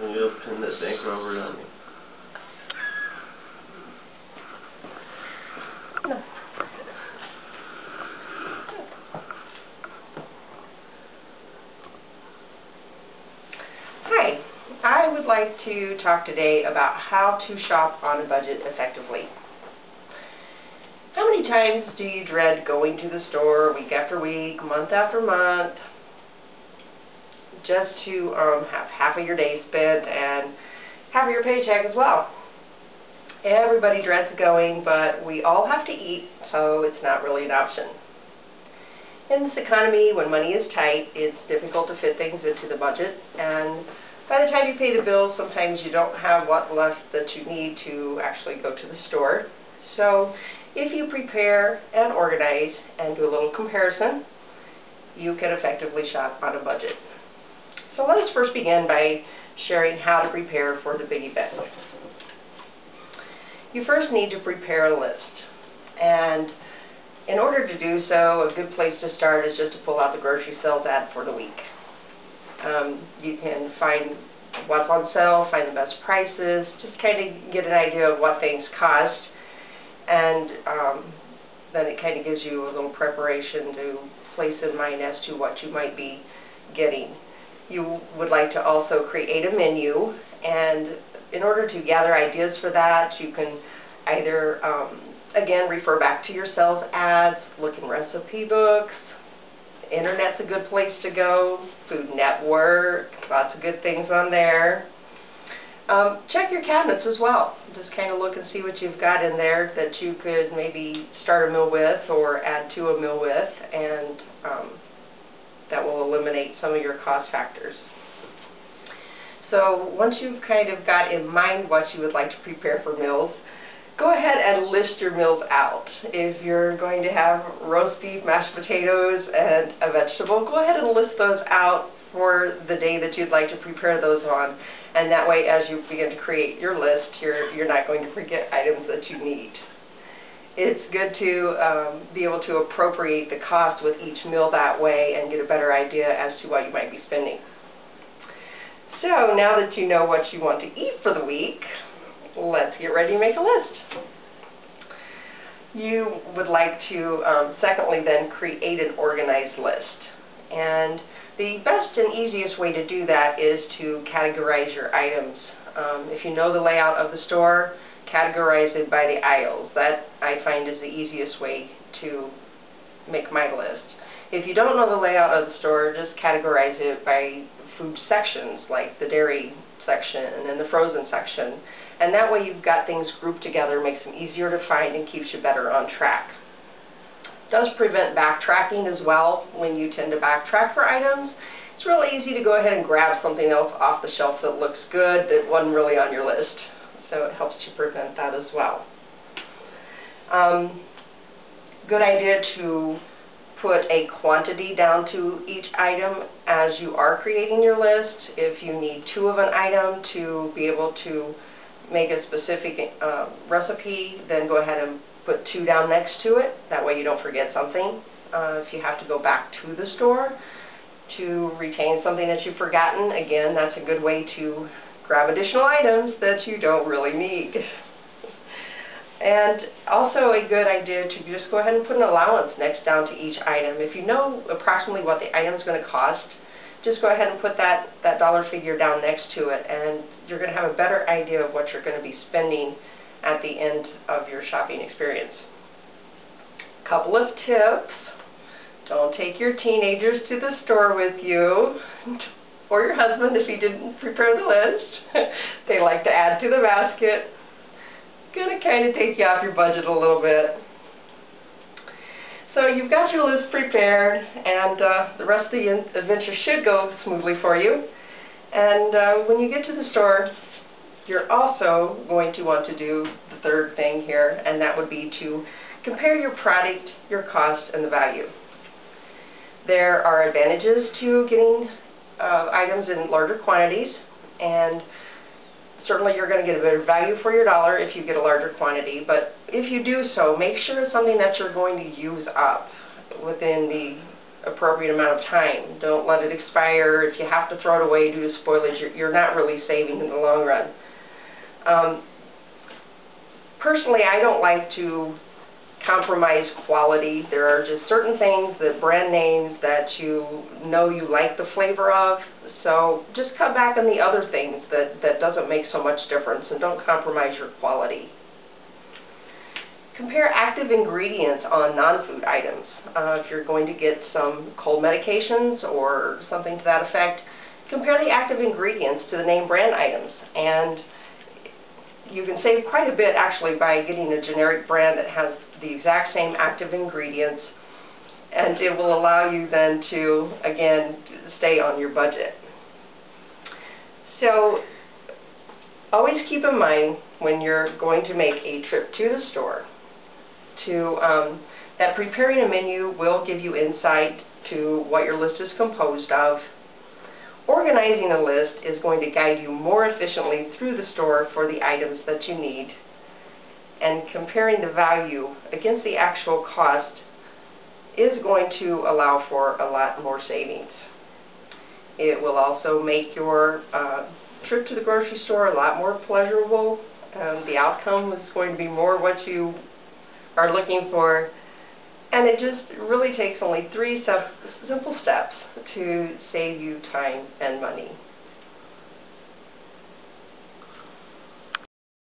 Maybe I'll pin that bank robbery on you. No. Hi, I would like to talk today about how to shop on a budget effectively. How many times do you dread going to the store week after week, month after month, just to have half of your day spent and half of your paycheck as well? Everybody dreads going, but we all have to eat, so it's not really an option. In this economy, when money is tight, it's difficult to fit things into the budget, and by the time you pay the bills, sometimes you don't have what left that you need to actually go to the store. So if you prepare and organize and do a little comparison, you can effectively shop on a budget. So let us first begin by sharing how to prepare for the big event. You first need to prepare a list, and in order to do so, a good place to start is just to pull out the grocery sales ad for the week. You can find what's on sale, find the best prices, just kind of get an idea of what things cost, and then it kind of gives you a little preparation to place in mind as to what you might be getting. You would like to also create a menu, and in order to gather ideas for that, you can either, again, refer back to your sales ads, look in recipe books. Internet's a good place to go. Food Network, lots of good things on there. Check your cabinets as well. Just kind of look and see what you've got in there that you could maybe start a meal with or add to a meal with, and that will eliminate some of your cost factors. So once you've kind of got in mind what you would like to prepare for meals, go ahead and list your meals out. If you're going to have roast beef, mashed potatoes, and a vegetable, go ahead and list those out for the day that you'd like to prepare those on. And that way, as you begin to create your list, you're not going to forget items that you need. It's good to be able to appropriate the cost with each meal that way and get a better idea as to what you might be spending. So now that you know what you want to eat for the week, let's get ready to make a list. You would like to, secondly then, create an organized list. And the best and easiest way to do that is to categorize your items. If you know the layout of the store, categorize it by the aisles. That, I find, is the easiest way to make my list. If you don't know the layout of the store, just categorize it by food sections, like the dairy section and then the frozen section. And that way you've got things grouped together, makes them easier to find and keeps you better on track. It does prevent backtracking as well. When you tend to backtrack for items, it's really easy to go ahead and grab something else off the shelf that looks good that wasn't really on your list. So it helps you prevent that as well. Good idea to put a quantity down to each item as you are creating your list. If you need 2 of an item to be able to make a specific recipe, then go ahead and put 2 down next to it. That way you don't forget something. If you have to go back to the store to retain something that you've forgotten, again, that's a good way to grab additional items that you don't really need. And also a good idea to just go ahead and put an allowance next down to each item. If you know approximately what the item is going to cost, just go ahead and put that dollar figure down next to it, and you're going to have a better idea of what you're going to be spending at the end of your shopping experience. Couple of tips. Don't take your teenagers to the store with you, or your husband if he didn't prepare the list. They like to add to the basket. Going to kind of take you off your budget a little bit. So you've got your list prepared, and the rest of the adventure should go smoothly for you. And when you get to the store, you're also going to want to do the third thing here, and that would be to compare your product, your cost, and the value. There are advantages to getting items in larger quantities, and certainly you're going to get a better value for your dollar if you get a larger quantity, but if you do so, make sure it's something that you're going to use up within the appropriate amount of time. Don't let it expire. If you have to throw it away due to spoilage, you're not really saving in the long run. Personally, I don't like to compromise quality. There are just certain things, that brand names that you know you like the flavor of, so just cut back on the other things that doesn't make so much difference, and don't compromise your quality. Compare active ingredients on non-food items. If you're going to get some cold medications or something to that effect, compare the active ingredients to the name brand items, and you can save quite a bit actually by getting a generic brand that has the exact same active ingredients, and it will allow you then to, again, stay on your budget. So always keep in mind when you're going to make a trip to the store that preparing a menu will give you insight to what your list is composed of. Organizing a list is going to guide you more efficiently through the store for the items that you need, and comparing the value against the actual cost is going to allow for a lot more savings. It will also make your trip to the grocery store a lot more pleasurable. The outcome is going to be more what you are looking for, and it just really takes only 3 simple steps to save you time and money.